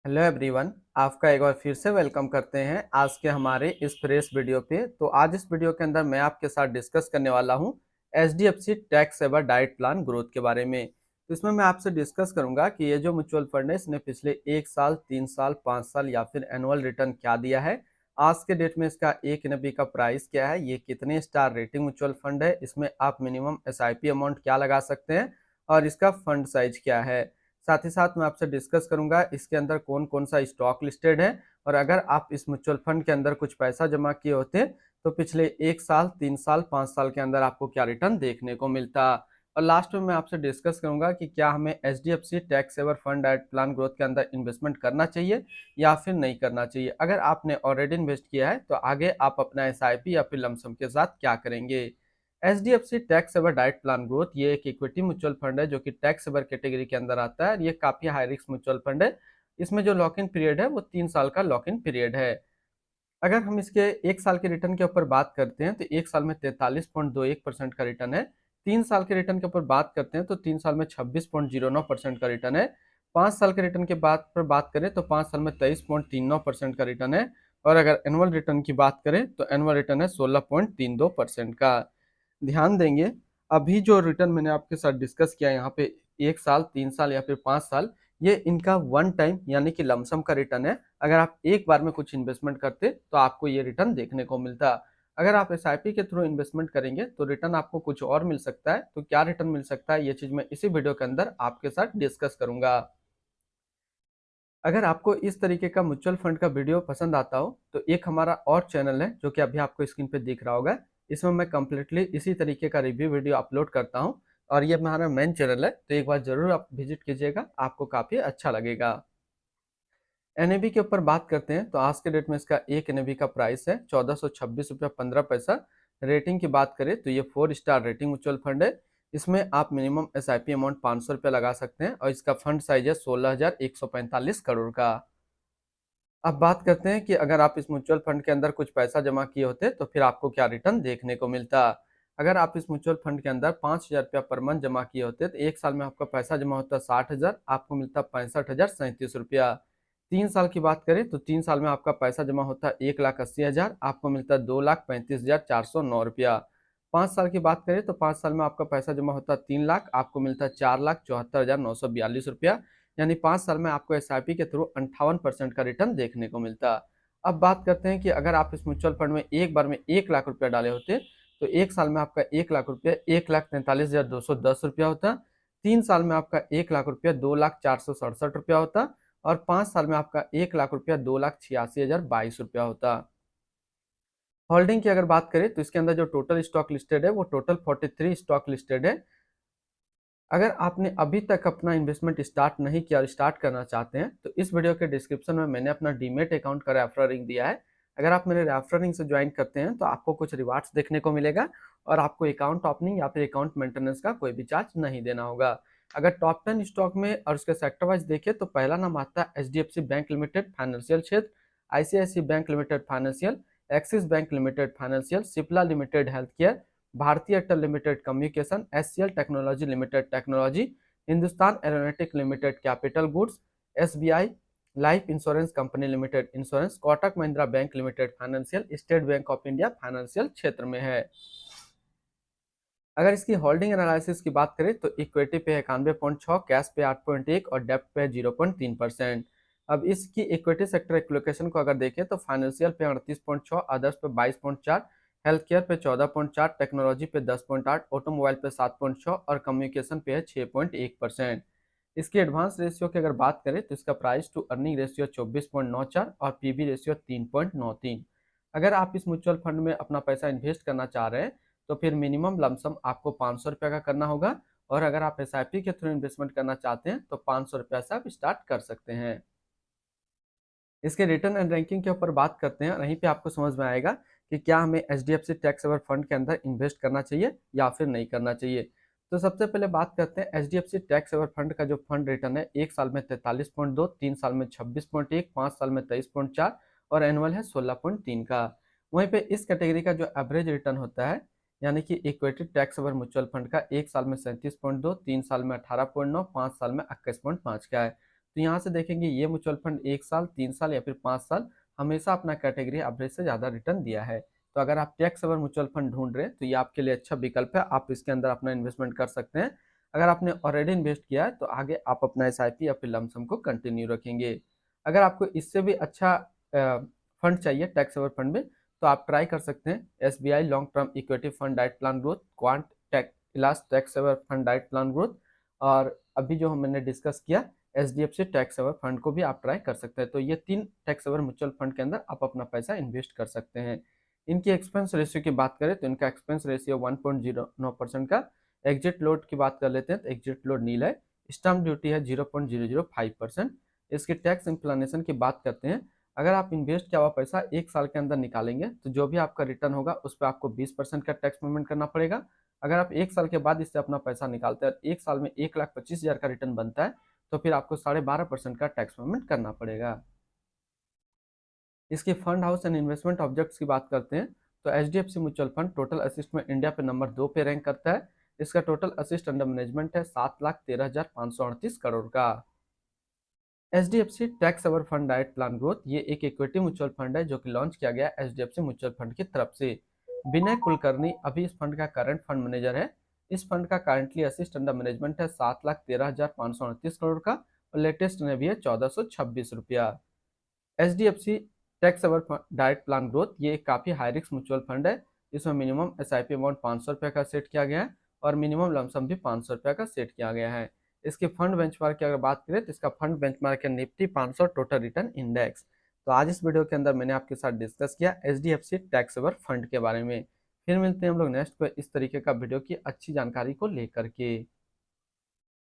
Hello everyone, आपका एक बार फिर से वेलकम करते हैं आज के हमारे इस फ्रेश वीडियो पे। तो आज इस वीडियो के अंदर मैं आपके साथ डिस्कस करने वाला हूं HDFC tax saver diet plan growth के बारे में। तो इसमें मैं आपसे डिस्कस करूंगा कि ये जो म्यूचुअल फंड है इसने पिछले 1 साल, 3 साल, 5 साल या फिर एनुअल रिटर्न क्या दिया है, आज के डेट में इसका एक एनबी का प्राइस क्या है, ये कितने स्टार रेटिंग म्यूचुअल फंड है, इसमें आप मिनिमम एसआईपी अमाउंट क्या लगा सकते हैं और इसका फंड साइज क्या है। साथ ही साथ मैं आपसे डिस्कस करूंगा इसके अंदर कौन कौन सा स्टॉक लिस्टेड है और अगर आप इस म्यूचुअल फंड के अंदर कुछ पैसा जमा किए होते तो पिछले 1 साल, 3 साल, 5 साल के अंदर आपको क्या रिटर्न देखने को मिलता। और लास्ट में मैं आपसे डिस्कस करूंगा कि क्या हमें HDFC tax saver fund at plan growth के अंदर इन्वेस्टमेंट करना चाहिए या फिर नहीं करना चाहिए। अगर आपने ऑलरेडी इन्वेस्ट किया है तो आगे आप अपना एसआईपी या फिर लमसम के साथ क्या करेंगे। HDFC tax saver diet plan growth ये एक इक्विटी म्यूचुअल फंड है जो कि टैक्स सेवर कैटेगरी के अंदर आता है और ये काफी हाई रिस्क म्यूचुअल फंड है। इसमें जो लॉक इन पीरियड है वो 3 साल का लॉक इन पीरियड है। अगर हम इसके 1 साल के रिटर्न के ऊपर बात करते हैं तो 1 साल में 43.21% का रिटर्न है। 3 साल के रिटर्न के ऊपर बात करते हैं तो 3 साल में 26.09% का रिटर्न है। 5 साल के रिटर्न के बात करें तो 5 साल में 23.39% का रिटर्न है। और अगर एनुअल रिटर्न की बात करें तो एनुअल रिटर्न है 16.32% का। ध्यान देंगे, अभी जो रिटर्न मैंने आपके साथ डिस्कस किया यहाँ पे 1 साल, 3 साल या फिर 5 साल, ये इनका वन टाइम यानी कि लमसम का रिटर्न है। अगर आप एक बार में कुछ इन्वेस्टमेंट करते तो आपको ये रिटर्न देखने को मिलता। अगर आप एसआईपी के थ्रू इन्वेस्टमेंट करेंगे तो रिटर्न आपको कुछ और मिल सकता है। तो क्या रिटर्न मिल सकता है ये चीज मैं इसी वीडियो के अंदर आपके साथ डिस्कस करूंगा। अगर आपको इस तरीके का म्यूचुअल फंड का वीडियो पसंद आता हो तो एक हमारा और चैनल है जो कि अभी आपको स्क्रीन पे दिख रहा होगा। इसमें मैं कम्प्लीटली इसी तरीके का रिव्यू वीडियो अपलोड करता हूं और ये हमारा मेन चैनल है, तो एक बार जरूर आप विजिट कीजिएगा, आपको काफी अच्छा लगेगा। एनएबी के ऊपर बात करते हैं तो आज के डेट में इसका एक एनएबी का प्राइस है 1426 रुपया 15 पैसा। रेटिंग की बात करें तो ये 4 स्टार रेटिंग म्यूचुअल फंड है। इसमें आप मिनिमम एसआईपी अमाउंट 500 रुपया लगा सकते हैं और इसका फंड साइज है 16,145 करोड़ का। अब बात करते हैं कि अगर आप इस म्यूचुअल फंड के अंदर कुछ पैसा जमा किए होते तो फिर आपको क्या रिटर्न देखने को मिलता। अगर आप इस म्यूचुअल फंड के अंदर 5,000 रुपया पर मंथ जमा किए होते तो 1 साल में आपका पैसा जमा होता 60,000, आपको मिलता 65,037 रुपया। 3 साल की बात करें तो 3 साल में आपका पैसा जमा होता 1,80,000, आपको मिलता 2,35,409 रुपया। 5 साल की बात करें तो 5 साल में आपका पैसा जमा होता 3 लाख, आपको मिलता 4,74,942 रुपया। यानी 5 साल में आपको एसआईपी के थ्रू 58% का रिटर्न देखने को मिलता। अब बात करते हैं कि अगर आप इस म्यूचुअल फंड में एक बार में 1 लाख रुपया डाले होते तो 1 साल में आपका 1 लाख रुपया 1,43,210 रुपया होता। 3 साल में आपका 1 लाख रुपया 2,04,67 रुपया होता और 5 साल में आपका 1 लाख रुपया 2,86,022 रुपया होता। होल्डिंग की अगर बात करें तो इसके अंदर जो टोटल स्टॉक लिस्टेड है वो टोटल 43 स्टॉक लिस्टेड है। अगर आपने अभी तक अपना इन्वेस्टमेंट स्टार्ट नहीं किया और स्टार्ट करना चाहते हैं तो इस वीडियो के डिस्क्रिप्शन में मैंने अपना डीमेट अकाउंट का रेफरल लिंक दिया है। अगर आप मेरे रेफरल लिंक से ज्वाइन करते हैं तो आपको कुछ रिवार्ड्स देखने को मिलेगा और आपको अकाउंट ओपनिंग या फिर अकाउंट मेंटेनेंस का कोई भी चार्ज नहीं देना होगा। अगर टॉप 10 स्टॉक में और उसके सेक्टर वाइज देखें तो पहला नाम आता है एचडीएफसी बैंक लिमिटेड फाइनेंशियल क्षेत्र, ICIC bank limited financial, Axis bank limited financial, Cipla limited health care, Bhartiya Airtel limited communication, HCL technology limited technology, Hindustan aeronautic limited capital goods, SBI life insurance company limited insurance, Kotak Mahindra bank limited financial, state bank of India financial क्षेत्र में है। अगर इसकी holding analysis की बात करें तो equity पे है 91.6, कैश पे 8.1 और डेप्ट पे 0.3%। अब इसकी इक्विटी सेक्टर एलोकेशन को अगर देखें तो फाइनेंशियल पे 38.6, अदर्स पे 22.4, हेल्थ केयर पे 14.4, टेक्नोलॉजी पे 10.8, ऑटोमोबाइल पे 7.6 और कम्युनिकेशन पे है 6.1%। इसकी एडवांस रेशियो की अगर बात करें तो इसका प्राइस टू अर्निंग रेशियो 24.94 और पीबी रेशियो 3.93। अगर आप इस म्यूचुअल फंड में अपना पैसा इन्वेस्ट करना चाह रहे हैं तो फिर मिनिमम लमसम आपको 500 रुपया का करना होगा और अगर आप एसआईपी के थ्रू इन्वेस्टमेंट करना चाहते हैं तो 500 रुपया से आप स्टार्ट कर सकते हैं। इसके रिटर्न एंड रैंकिंग के ऊपर बात करते हैं, वहीं पे आपको समझ में आएगा कि क्या हमें एचडीएफसी टैक्स सेवर फंड के अंदर इन्वेस्ट करना चाहिए या फिर नहीं करना चाहिए। तो सबसे पहले बात करते हैं एचडीएफसी टैक्स सेवर फंड का जो फंड रिटर्न है 1 साल में 43.2, 3 साल में 26.1, 5 साल में 23.4 और एनुअल है 16.3 का। वहीं पे इस कैटेगरी का जो एवरेज रिटर्न होता है यानी कि equity tax saver mutual fund का 1 साल में 37.2, 3 साल में 18.9, 5 साल में 21.5 का है। तो यहाँ से देखेंगे ये म्यूचुअल फंड 1 साल, 3 साल या फिर 5 साल हमेशा अपना कैटेगरी एवरेज से ज़्यादा रिटर्न दिया है। तो अगर आप टैक्स सेवर म्यूचुअल फंड ढूंढ रहे हैं तो ये आपके लिए अच्छा विकल्प है, आप इसके अंदर अपना इन्वेस्टमेंट कर सकते हैं। अगर आपने ऑलरेडी इन्वेस्ट किया है तो आगे आप अपना एसआईपी या फिर लमसम को कंटिन्यू रखेंगे। अगर आपको इससे भी अच्छा फंड चाहिए टैक्स सेवर फंड में तो आप ट्राई कर सकते हैं SBI long term equity fund diet plan growth, quant tax ELSS tax saver fund diet plan growth, और अभी जो मैंने डिस्कस किया एचडीएफसी टैक्स सेवर फंड को भी आप ट्राई कर सकते हैं। तो ये 3 टैक्स सेवर म्यूचुअल फंड के अंदर आप अपना पैसा इन्वेस्ट कर सकते हैं। इनकी एक्सपेंस रेशियो की बात करें तो इनका एक्सपेंस रेशियो 1.09% का। एग्जिट लोड की बात कर लेते हैं तो एग्जिट लोड नील है। स्टैम्प ड्यूटी है 0.005%। इसकी टैक्स इंप्लानेशन की बात करते हैं, अगर आप इन्वेस्ट किया हुआ पैसा 1 साल के अंदर निकालेंगे तो जो भी आपका रिटर्न होगा उस पर आपको 20% का टैक्स पेमेंट करना पड़ेगा। अगर आप 1 साल के बाद इससे अपना पैसा निकालते हैं, 1 साल में 1,25,000 का रिटर्न बनता है तो फिर आपको 12.5% का टैक्स पेमेंट करना पड़ेगा। इसके fund house and investment objects की बात करते हैं तो HDFC mutual fund total assist में इंडिया पे नंबर 2 पे रैंक करता है। इसका टोटल असिस्ट अंडर मैनेजमेंट है 7,13,538 करोड़ का। HDFC tax saver fund diet plan growth ये एक इक्विटी म्यूचुअल फंड है जो कि लॉन्च किया गया एचडीएफसी म्यूचुअल फंड की तरफ से। विनय कुलकर्णी अभी इस फंड का करंट फंड मैनेजर है। इस फंड का करंटली असिस्ट अंडर मैनेजमेंट है 7,13,538 करोड़ का और लेटेस्ट में भी है 1,426 रुपया। HDFC tax saver diet plan growth ये एक काफ़ी हाई रिस्क म्यूचुअल फंड है। इसमें मिनिमम एसआईपी अमाउंट 500 रुपये का सेट किया गया है और मिनिमम लमसम भी 500 रुपये का सेट किया गया है। इसके फंड बेंचमार्क की अगर बात करें तो इसका फंड बेंचमार्क है निफ्टी 500 टोटल रिटर्न इंडेक्स। तो आज इस वीडियो के अंदर मैंने आपके साथ डिस्कस किया एचडीएफसी टैक्स सेवर फंड के बारे में। फिर मिलते हैं हम लोग नेक्स्ट को इस तरीके का वीडियो की अच्छी जानकारी को लेकर के।